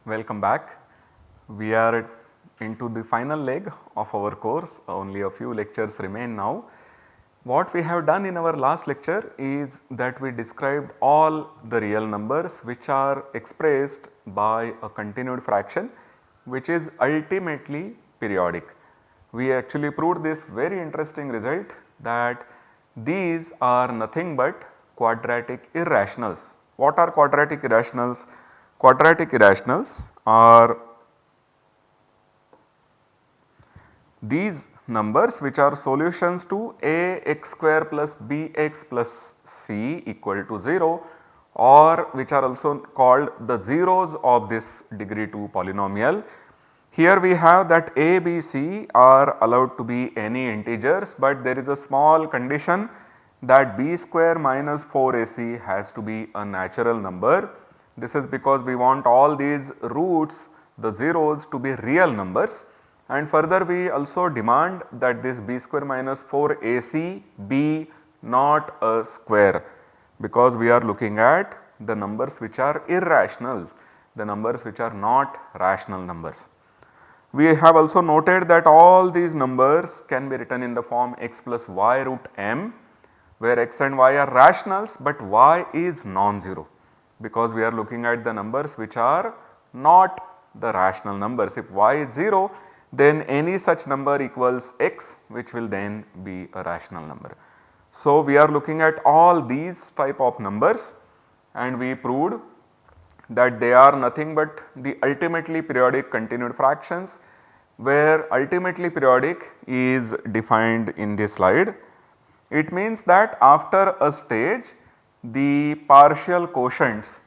Welcome back. We are into the final leg of our course, only a few lectures remain now. What we have done in our last lecture is that we described all the real numbers which are expressed by a continued fraction which is ultimately periodic. We actually proved this very interesting result that these are nothing but quadratic irrationals. What are quadratic irrationals? Quadratic irrationals are these numbers which are solutions to ax square plus bx plus c equal to 0 or which are also called the zeros of this degree 2 polynomial. Here we have that a, b, c are allowed to be any integers, but there is a small condition that b square minus 4ac has to be a natural number. This is because we want all these roots, the zeros, to be real numbers, and further we also demand that this b square minus 4ac be not a square, because we are looking at the numbers which are irrational, the numbers which are not rational numbers. We have also noted that all these numbers can be written in the form x plus y root m, where x and y are rationals but y is non-zero, because we are looking at the numbers which are not the rational numbers. If y is 0, then any such number equals x, which will then be a rational number. So, we are looking at all these type of numbers and we proved that they are nothing but the ultimately periodic continued fractions, where ultimately periodic is defined in this slide. It means that after a stage the partial quotients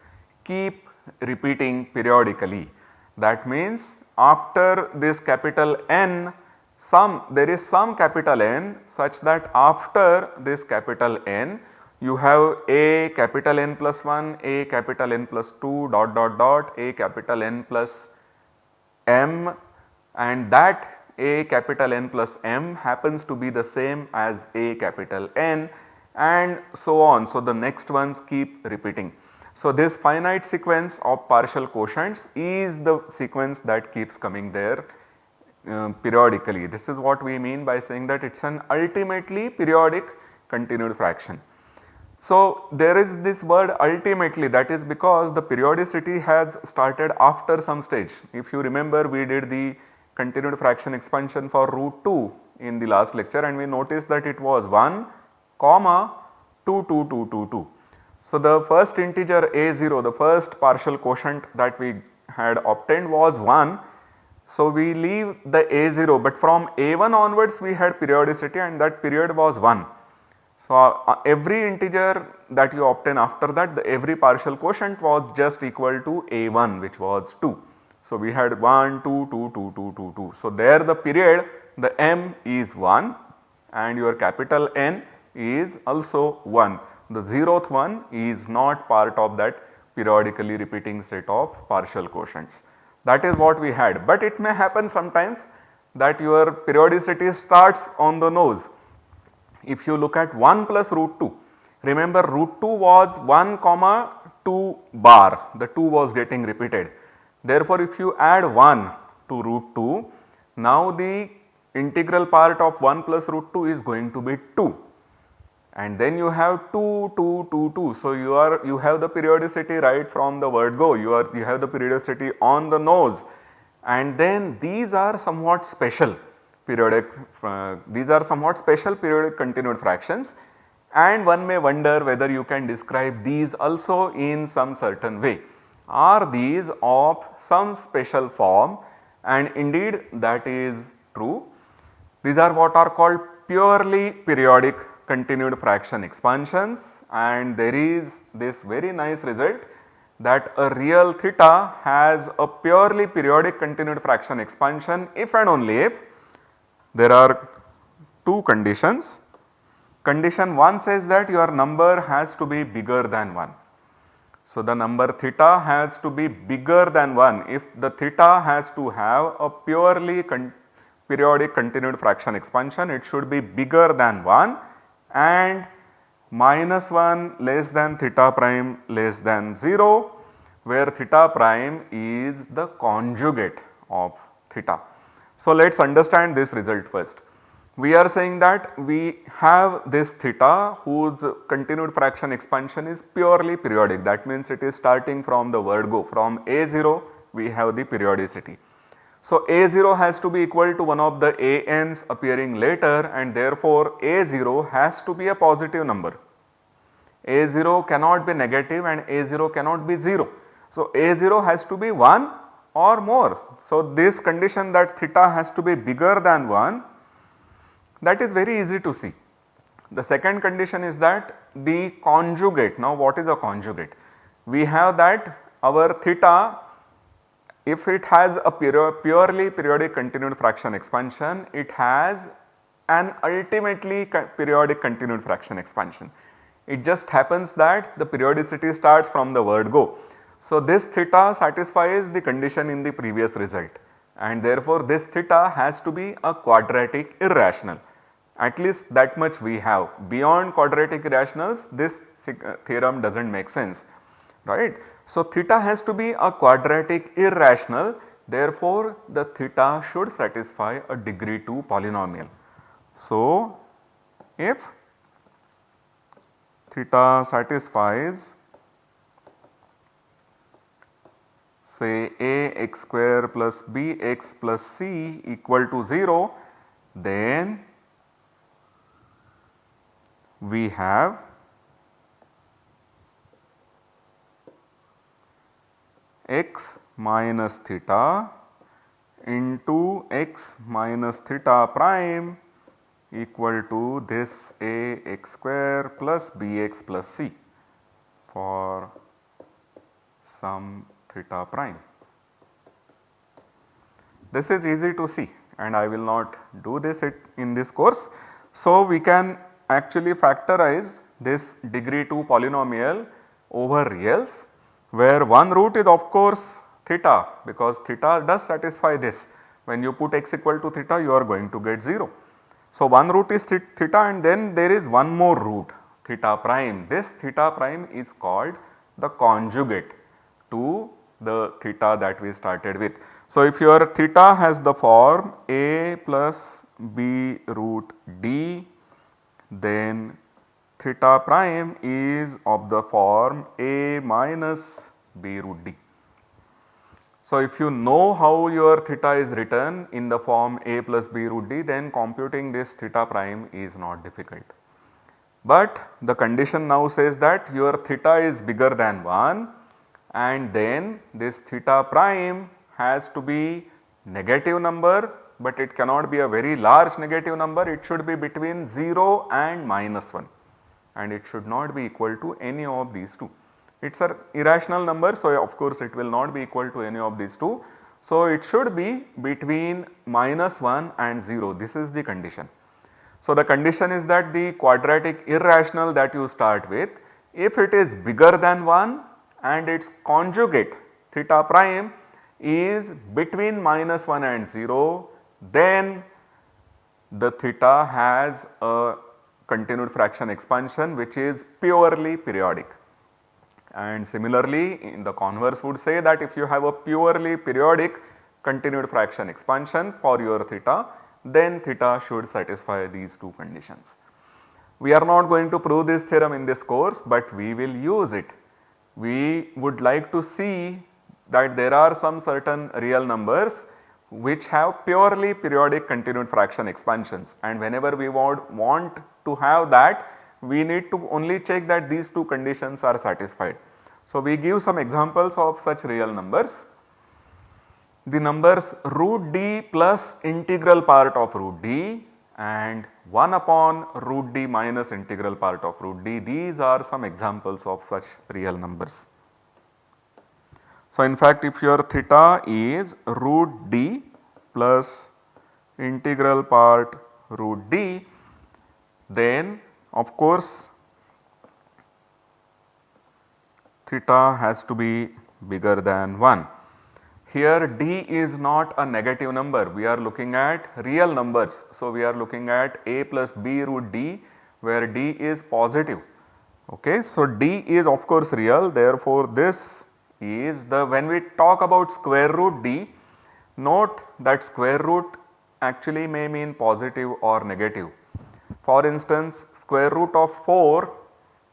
keep repeating periodically. That means after this capital N, there is some capital N such that after this capital N you have a capital N plus 1, a capital N plus 2 dot dot dot, a capital N plus m, and that a capital N plus m happens to be the same as a capital N, and so on. So, the next ones keep repeating. So, this finite sequence of partial quotients is the sequence that keeps coming there periodically. This is what we mean by saying that it is an ultimately periodic continued fraction. So, there is this word ultimately, that is because the periodicity has started after some stage. If you remember, we did the continued fraction expansion for root 2 in the last lecture and we noticed that it was 1 comma 2 2 2 2 2. So, the first integer a0, the first partial quotient that we had obtained was 1. So, we leave the a0, but from a1 onwards we had periodicity and that period was 1. So, every integer that you obtain after that, every partial quotient was just equal to a1, which was 2. So, we had 1 2 2 2 2 2 2. So, there the period, the m is 1 and your capital N is also 1. The 0th one is not part of that periodically repeating set of partial quotients. That is what we had, but it may happen sometimes that your periodicity starts on the nose. If you look at 1 plus root 2, remember root 2 was 1 comma 2 bar, the 2 was getting repeated. Therefore, if you add 1 to root 2, now the integral part of 1 plus root 2 is going to be 2, and then you have 2 2 2 2. So, you have the periodicity right from the word go, you have the periodicity on the nose, and then these are somewhat special periodic, these are somewhat special periodic continued fractions, and one may wonder whether you can describe these also in some certain way. Are these of some special form? And indeed that is true. These are what are called purely periodic continued fraction expansions, and there is this very nice result that a real theta has a purely periodic continued fraction expansion if and only if there are two conditions. Condition 1 says that your number has to be bigger than 1. So, the number theta has to be bigger than 1. If the theta has to have a purely periodic continued fraction expansion, it should be bigger than 1 and minus 1 less than theta prime less than 0, where theta prime is the conjugate of theta. So, let us understand this result first. We are saying that we have this theta whose continued fraction expansion is purely periodic, that means it is starting from the word go, from A0 we have the periodicity. So, A0 has to be equal to one of the ANs appearing later, and therefore, A0 has to be a positive number. A0 cannot be negative and A0 cannot be 0. So, A0 has to be 1 or more. So, this condition that theta has to be bigger than 1, that is very easy to see. The second condition is that the conjugate, now what is a conjugate? We have that our theta, if it has a purely periodic continued fraction expansion, it has an ultimately periodic continued fraction expansion. It just happens that the periodicity starts from the word go. So, this theta satisfies the condition in the previous result, and therefore, this theta has to be a quadratic irrational. At least that much we have. Beyond quadratic irrationals, this theorem does not make sense, right. So, theta has to be a quadratic irrational, therefore, the theta should satisfy a degree 2 polynomial. So, if theta satisfies say ax square plus bx plus c equal to 0, then we have x minus theta into x minus theta prime equal to this ax square plus bx plus c for some theta prime. This is easy to see and I will not do this in this course. So, we can actually factorize this degree 2 polynomial over reals, where one root is of course theta, because theta does satisfy this. When you put x equal to theta, you are going to get 0. So, one root is theta and then there is one more root theta prime. This theta prime is called the conjugate to the theta that we started with. So, if your theta has the form a plus b root d, then theta prime is of the form a minus b root d. So, if you know how your theta is written in the form a plus b root d, then computing this theta prime is not difficult. But the condition now says that your theta is bigger than 1, and then this theta prime has to be negative number, but it cannot be a very large negative number, it should be between 0 and minus 1, and it should not be equal to any of these two. It is an irrational number, so of course it will not be equal to any of these two. So, it should be between minus 1 and 0, this is the condition. So, the condition is that the quadratic irrational that you start with, if it is bigger than 1 and its conjugate theta prime is between minus 1 and 0, then the theta has a continued fraction expansion which is purely periodic. And similarly, in the converse would say that if you have a purely periodic continued fraction expansion for your theta, then theta should satisfy these two conditions. We are not going to prove this theorem in this course, but we will use it. We would like to see that there are some certain real numbers which have purely periodic continued fraction expansions, and whenever we want to have that, we need to only check that these two conditions are satisfied. So, we give some examples of such real numbers. The numbers root d plus integral part of root d and 1 upon root d minus integral part of root d, these are some examples of such real numbers. So, in fact, if your theta is root d plus integral part root d, then of course theta has to be bigger than 1. Here d is not a negative number, we are looking at real numbers. So, we are looking at a plus b root d where d is positive. Okay. So, d is of course real, therefore, this is when we talk about square root d, note that square root actually may mean positive or negative. For instance, square root of 4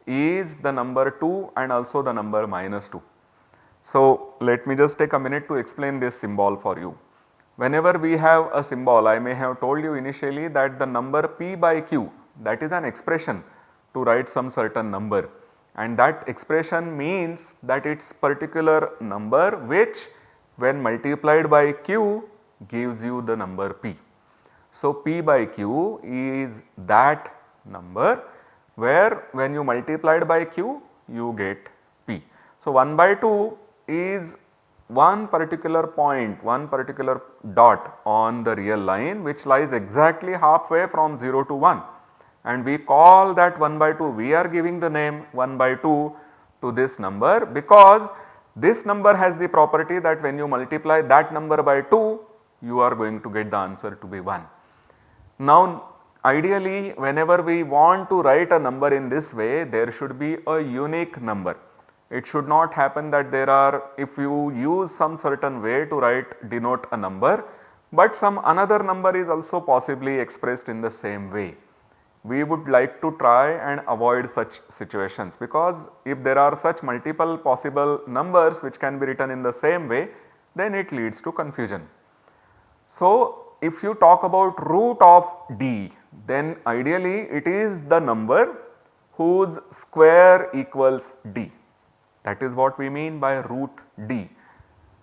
is the number 2 and also the number minus 2. So, let me just take a minute to explain this symbol for you. Whenever we have a symbol, I may have told you initially that the number p by q, that is an expression to write some certain number, and that expression means that its particular number which when multiplied by q gives you the number p. So, p by q is that number where when you multiplied by q you get p. So, 1 by 2 is one particular point, one particular dot on the real line which lies exactly halfway from 0 to 1, and we call that 1 by 2, we are giving the name 1 by 2 to this number because this number has the property that when you multiply that number by 2 you are going to get the answer to be 1. Now ideally whenever we want to write a number in this way, there should be a unique number. It should not happen that there are, if you use some certain way to denote a number, but some another number is also possibly expressed in the same way. We would like to try and avoid such situations, because if there are such multiple possible numbers which can be written in the same way, then it leads to confusion. So, if you talk about root of d, then ideally it is the number whose square equals d. That is what we mean by root d.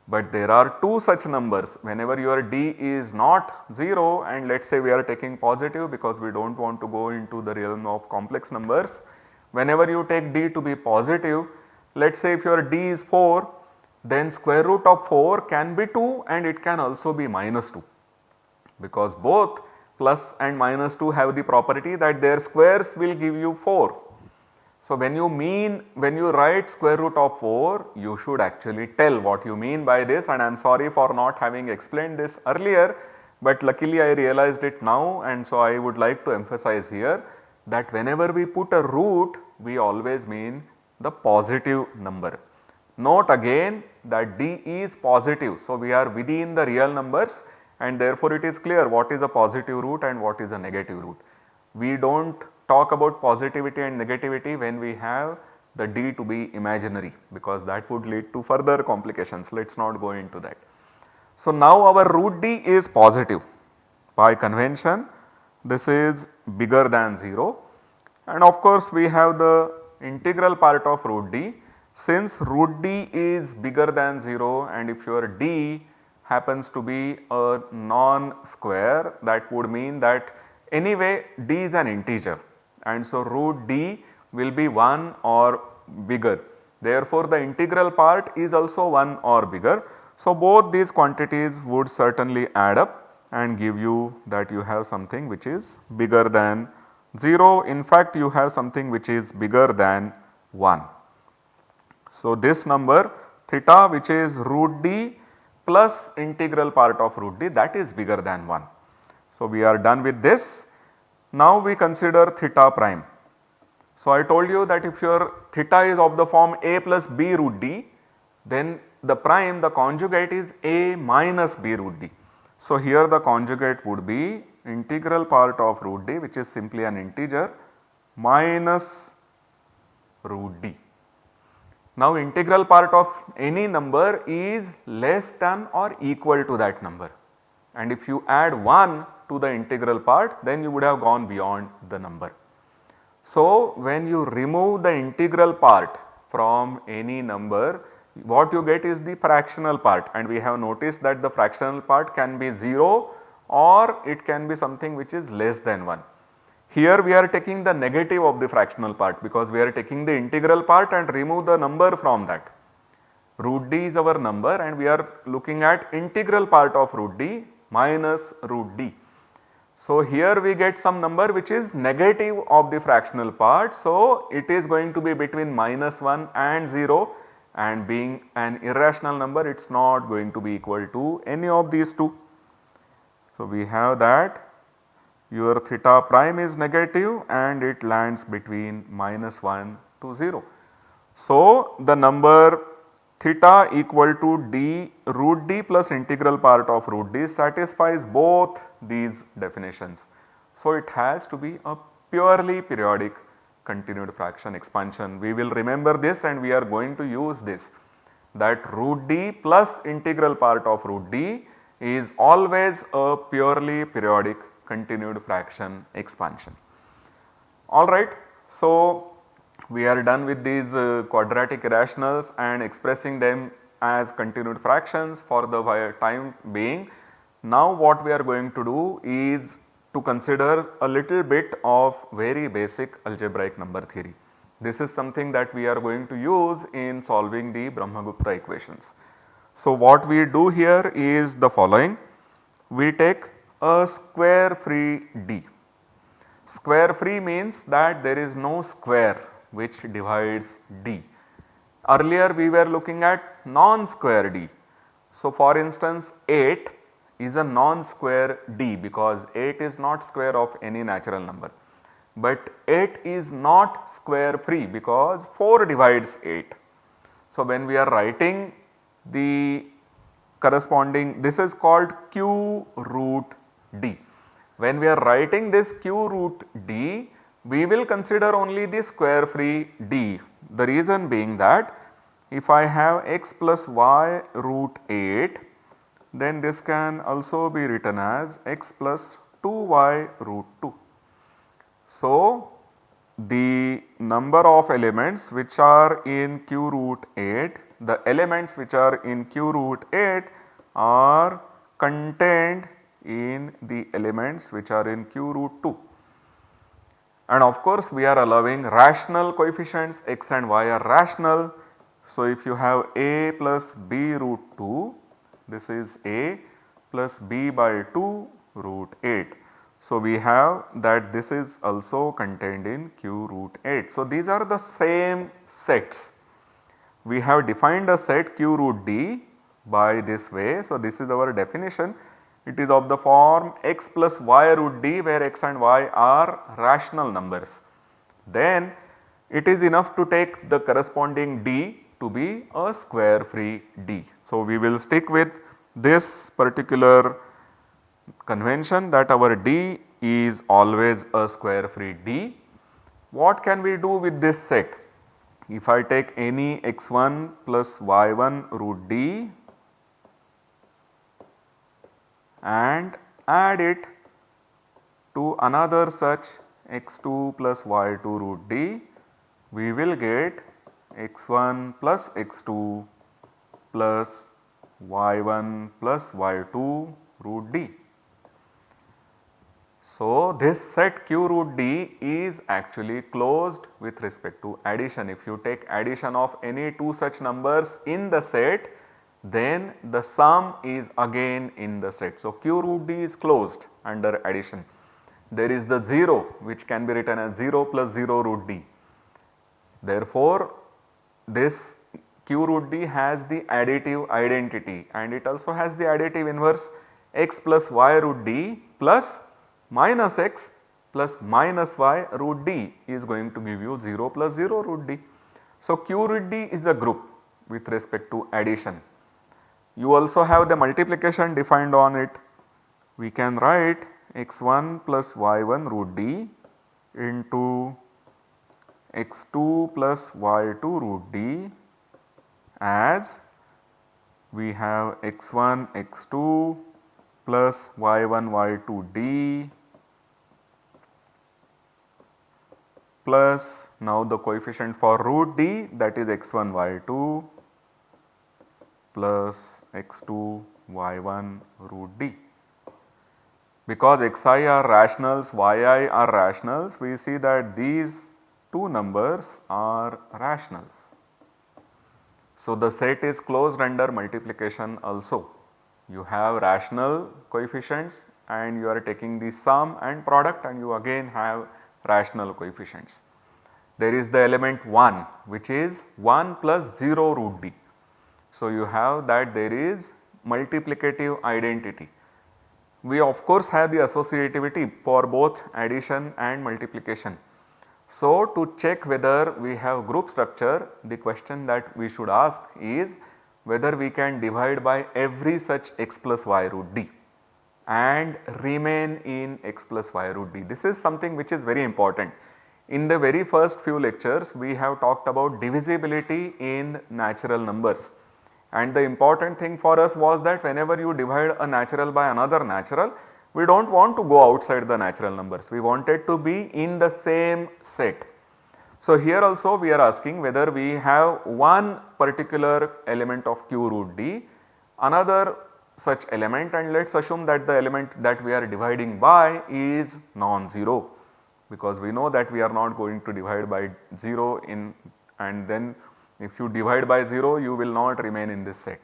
But there are two such numbers. Whenever your d is not 0, and let us say we are taking positive because we do not want to go into the realm of complex numbers. Whenever you take d to be positive, let us say if your d is 4, then square root of 4 can be 2 and it can also be minus 2, because both plus and minus 2 have the property that their squares will give you 4. So, when you write square root of 4, you should actually tell what you mean by this, and I am sorry for not having explained this earlier, but luckily I realized it now, and so I would like to emphasize here that whenever we put a root, we always mean the positive number. Note again that d is positive. So, we are within the real numbers, and therefore it is clear what is a positive root and what is a negative root. We do not talk about positivity and negativity when we have the d to be imaginary, because that would lead to further complications. Let us not go into that. So, now our root d is positive. By convention, this is bigger than 0, and of course, we have the integral part of root d. Since root d is bigger than 0, and if your d happens to be a non-square, that would mean that anyway d is an integer, and so root d will be 1 or bigger. Therefore, the integral part is also 1 or bigger. So, both these quantities would certainly add up and give you that you have something which is bigger than 0. In fact, you have something which is bigger than 1. So, this number theta, which is root d plus integral part of root d, that is bigger than 1. So, we are done with this. Now, we consider theta prime. So, I told you that if your theta is of the form a plus b root d, then the prime, the conjugate is a minus b root d. So, here the conjugate would be integral part of root d, which is simply an integer, minus root d. Now, integral part of any number is less than or equal to that number, and if you add 1 to the integral part, then you would have gone beyond the number. So, when you remove the integral part from any number, what you get is the fractional part, and we have noticed that the fractional part can be 0 or it can be something which is less than 1. Here we are taking the negative of the fractional part, because we are taking the integral part and remove the number from that. Root d is our number and we are looking at integral part of root d minus root d. So, here we get some number which is negative of the fractional part. So, it is going to be between minus 1 and 0, and being an irrational number, it is not going to be equal to any of these two. So, we have that your theta prime is negative and it lands between minus 1 to 0. So, the number theta equal to d root d plus integral part of root d satisfies both these definitions. So, it has to be a purely periodic continued fraction expansion. We will remember this and we are going to use this, that root d plus integral part of root d is always a purely periodic continued fraction expansion. Alright. So, we are done with these quadratic irrationals and expressing them as continued fractions for the time being. Now, what we are going to do is to consider a little bit of very basic algebraic number theory. This is something that we are going to use in solving the Brahmagupta equations. So, what we do here is the following: we take a square free D. Square free means that there is no square which divides D. Earlier we were looking at non-square D. So, for instance 8 is a non-square D because 8 is not square of any natural number, but 8 is not square free because 4 divides 8. So, when we are writing the corresponding, this is called q root D. When we are writing this q root D, we will consider only the square free D. The reason being that if I have x plus y root 8, then this can also be written as x plus 2y root 2. So, the number of elements which are in q root 8, the elements which are in q root 8 are contained in the elements which are in q root 2. And of course, we are allowing rational coefficients, x and y are rational. So, if you have a plus b root 2, this is a plus b by 2 root 8. So, we have that this is also contained in q root 8. So, these are the same sets. We have defined a set q root D by this way. So, this is our definition. It is of the form x plus y root D where x and y are rational numbers. Then it is enough to take the corresponding D to be a square free D. So, we will stick with this particular convention that our D is always a square free D. What can we do with this set? If I take any x1 plus y1 root D and add it to another such x2 plus y2 root D, we will get x1 plus x2 plus y1 plus y2 root D. So, this set q root D is actually closed with respect to addition. If you take addition of any two such numbers in the set, then the sum is again in the set. So, q root D is closed under addition. There is the 0 which can be written as 0 plus 0 root D. Therefore, this q root D has the additive identity and it also has the additive inverse x plus y root D plus minus x plus minus y root D is going to give you 0 plus 0 root D. So, q root D is a group with respect to addition. You also have the multiplication defined on it. We can write x1 plus y1 root D into x2 plus y2 root D as we have x1 x2 plus y1 y2 D plus now the coefficient for root D, that is x1 y2 plus x2 y1 root D. Because xi are rationals, yi are rationals, we see that these two numbers are rationals. So, the set is closed under multiplication also. You have rational coefficients and you are taking the sum and product and you again have rational coefficients. There is the element 1 which is 1 plus 0 root D. So, you have that there is multiplicative identity. We of course have the associativity for both addition and multiplication. So, to check whether we have group structure, the question that we should ask is whether we can divide by every such x plus y root d and remain in x plus y root d. This is something which is very important. In the very first few lectures we have talked about divisibility in natural numbers, and the important thing for us was that whenever you divide a natural by another natural, we do not want to go outside the natural numbers, we wanted to be in the same set. So, here also we are asking whether we have one particular element of q root d, another such element, and let us assume that the element that we are dividing by is non-zero, because we know that we are not going to divide by 0 in, and then if you divide by 0 you will not remain in this set,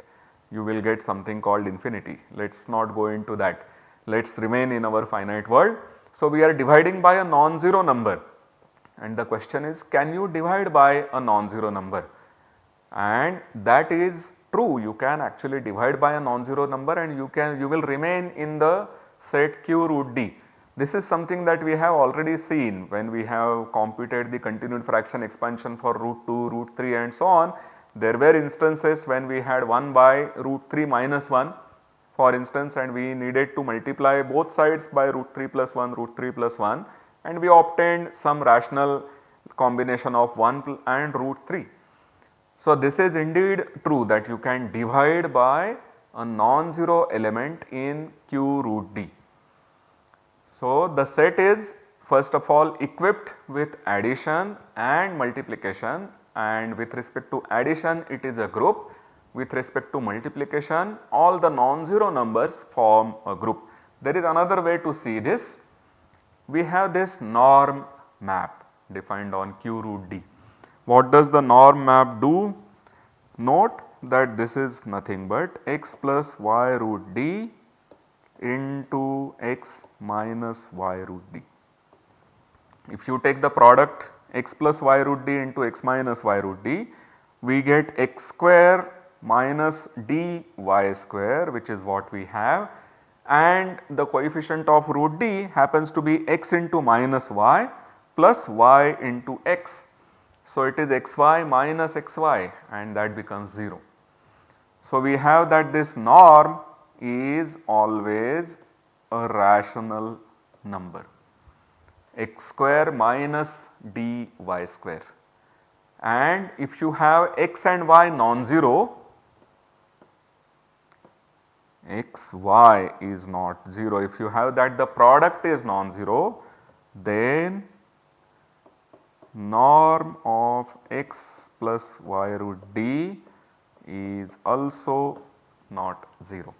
you will get something called infinity. Let us not go into that, let us remain in our finite world. So, we are dividing by a non-zero number, and the question is, can you divide by a non-zero number? And that is true, you can actually divide by a non-zero number and you will remain in the set q root d. This is something that we have already seen when we have computed the continued fraction expansion for root 2, root 3 and so on. There were instances when we had 1 by root 3 minus 1 for instance, and we needed to multiply both sides by root 3 plus 1, root 3 plus 1, and we obtained some rational combination of 1 and root 3. So, this is indeed true that you can divide by a non-zero element in q root d. So, the set is first of all equipped with addition and multiplication, and with respect to addition it is a group, with respect to multiplication all the non-zero numbers form a group. There is another way to see this. We have this norm map defined on q root d. What does the norm map do? Note that this is nothing but x plus y root d into x minus y root d. If you take the product x plus y root d into x minus y root d, we get x square minus dy square, which is what we have, and the coefficient of root d happens to be x into minus y plus y into x. So, it is xy minus xy and that becomes 0. So, we have that this norm is always a rational number, x square minus dy square, and if you have x and y non-zero, x y is not 0. If you have that the product is non-zero, then norm of x plus y root d is also not 0.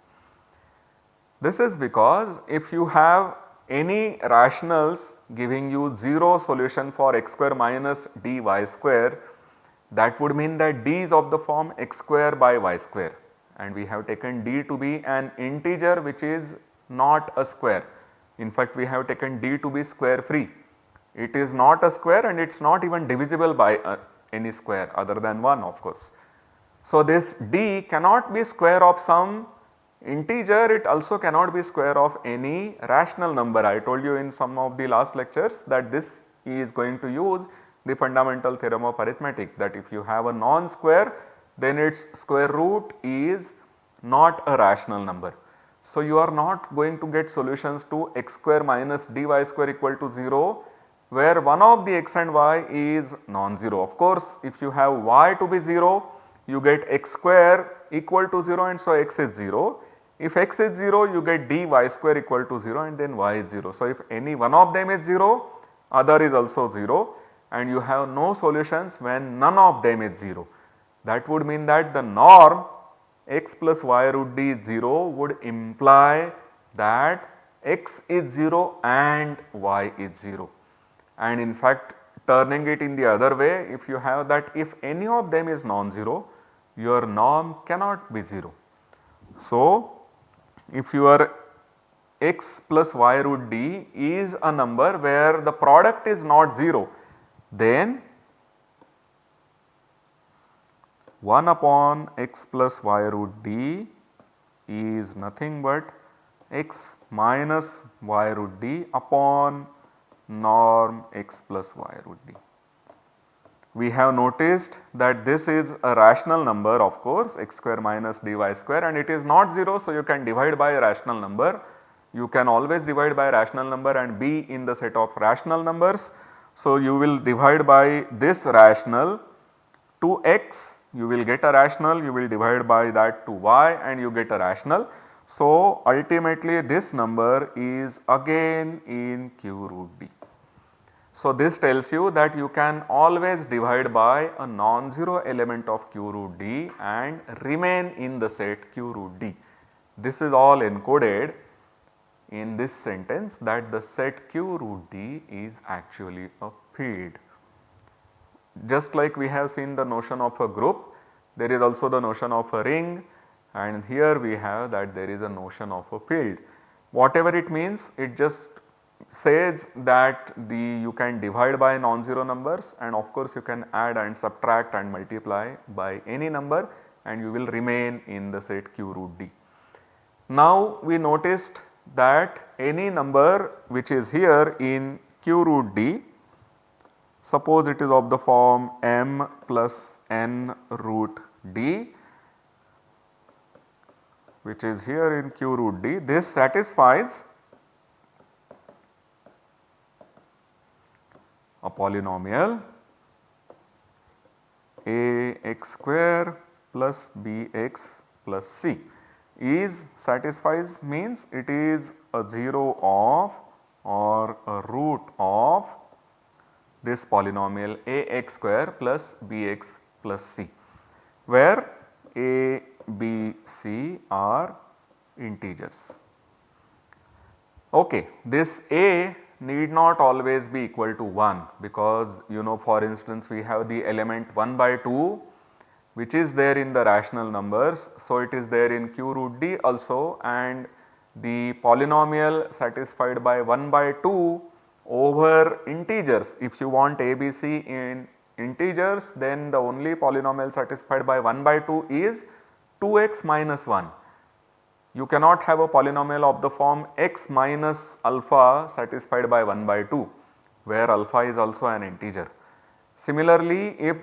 This is because if you have any rationals giving you 0 solution for x square minus dy square, that would mean that d is of the form x square by y square, and we have taken d to be an integer which is not a square. In fact, we have taken d to be square free. It is not a square and it is not even divisible by any square other than 1 of course. So, this d cannot be square of some integer, it also cannot be square of any rational number. I told you in some of the last lectures that this is going to use the fundamental theorem of arithmetic, that if you have a non-square then its square root is not a rational number. So, you are not going to get solutions to x square minus dy square equal to 0 where one of the x and y is non-zero. Of course, if you have y to be 0, you get x square equal to 0 and so x is 0. If x is 0, you get dy square equal to 0 and then y is 0. So, if any one of them is 0, other is also 0, and you have no solutions when none of them is 0. That would mean that the norm x plus y root d is 0 would imply that x is 0 and y is 0. And in fact, turning it in the other way, if you have that if any of them is non-zero, your norm cannot be 0. So, if your x plus y root d is a number where the product is not 0, then 1 upon x plus y root d is nothing but x minus y root d upon norm x plus y root d. we have noticed that this is a rational number, of course, x square minus dy square, and it is not 0. So, you can divide by a rational number. You can always divide by a rational number and be in the set of rational numbers. So, you will divide by this rational to x, you will get a rational, you will divide by that to y and you get a rational. So, ultimately this number is again in q root d. So, this tells you that you can always divide by a non-zero element of q root d and remain in the set q root d. This is all encoded in this sentence that the set q root d is actually a field. Just like we have seen the notion of a group, there is also the notion of a ring, and here we have that there is a notion of a field. Whatever it means, it just says that you can divide by non-zero numbers, and of course you can add and subtract and multiply by any number and you will remain in the set q root d. Now we noticed that any number which is here in q root d, suppose it is of the form m plus n root d, which is here in q root d, this satisfies a polynomial a x square plus bx plus c. Is satisfies means it is a 0 of or a root of this polynomial a x square plus bx plus c, where a, b, c are integers. Okay, this a need not always be equal to 1, because you know, for instance, we have the element 1 by 2 which is there in the rational numbers. So, it is there in q root d also, and the polynomial satisfied by 1 by 2 over integers. If you want ABC in integers, then the only polynomial satisfied by 1 by 2 is 2x minus 1. You cannot have a polynomial of the form x minus alpha satisfied by 1 by 2, where alpha is also an integer. Similarly, if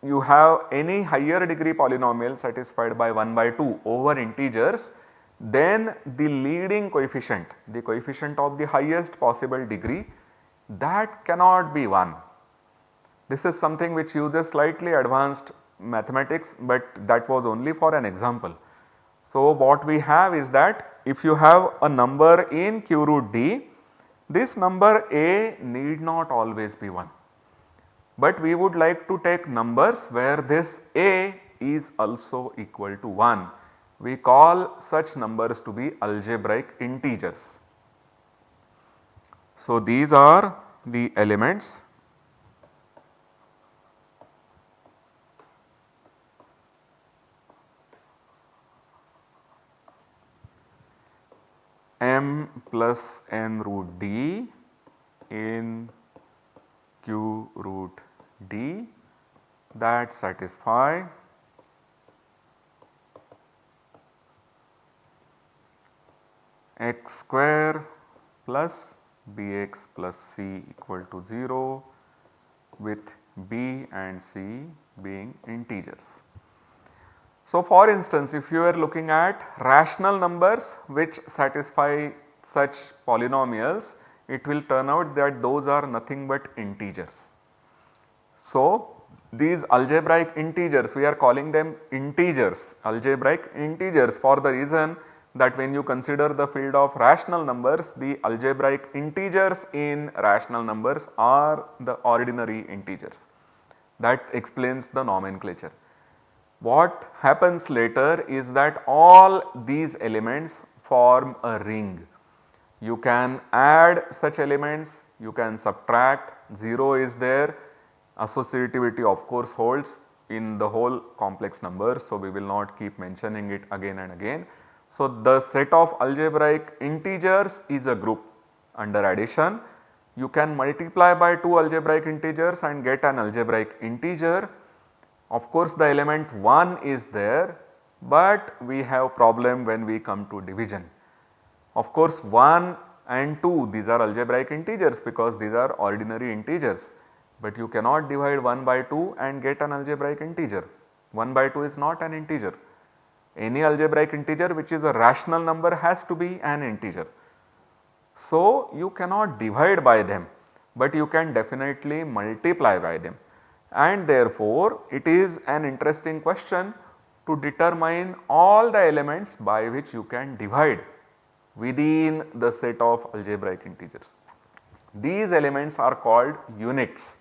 you have any higher degree polynomial satisfied by 1 by 2 over integers, then the leading coefficient, the coefficient of the highest possible degree, that cannot be 1. This is something which uses slightly advanced mathematics, but that was only for an example. So, what we have is that if you have a number in q root d, this number a need not always be 1, but we would like to take numbers where this a is also equal to 1. We call such numbers to be algebraic integers. So, these are the elements m plus n root d in q root d that satisfy x square plus bx plus c equal to 0, with b and c being integers. So, for instance, if you are looking at rational numbers which satisfy such polynomials, it will turn out that those are nothing but integers. So, these algebraic integers, we are calling them integers, algebraic integers, for the reason that when you consider the field of rational numbers, the algebraic integers in rational numbers are the ordinary integers. That explains the nomenclature. What happens later is that all these elements form a ring. You can add such elements, you can subtract, 0 is there, associativity of course holds in the whole complex numbers. So, we will not keep mentioning it again and again. So, the set of algebraic integers is a group under addition. You can multiply by 2 algebraic integers and get an algebraic integer. Of course, the element 1 is there, but we have problem when we come to division. Of course, 1 and 2, these are algebraic integers because these are ordinary integers. but you cannot divide 1 by 2 and get an algebraic integer. 1 by 2 is not an integer. Any algebraic integer which is a rational number has to be an integer. So, you cannot divide by them, but you can definitely multiply by them, and therefore, it is an interesting question to determine all the elements by which you can divide within the set of algebraic integers. These elements are called units,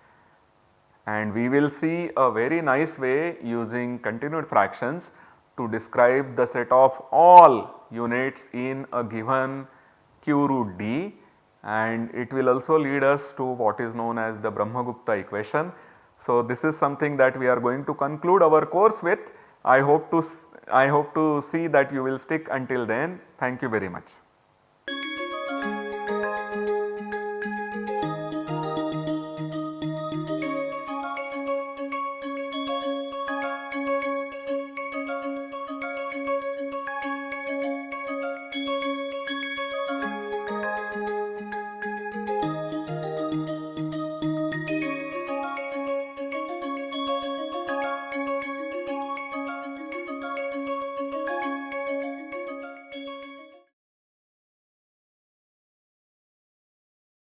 and we will see a very nice way using continued fractions to describe the set of all units in a given Q root D, and it will also lead us to what is known as the Brahmagupta equation. So, this is something that we are going to conclude our course with. I hope to see that you will stick until then. Thank you very much.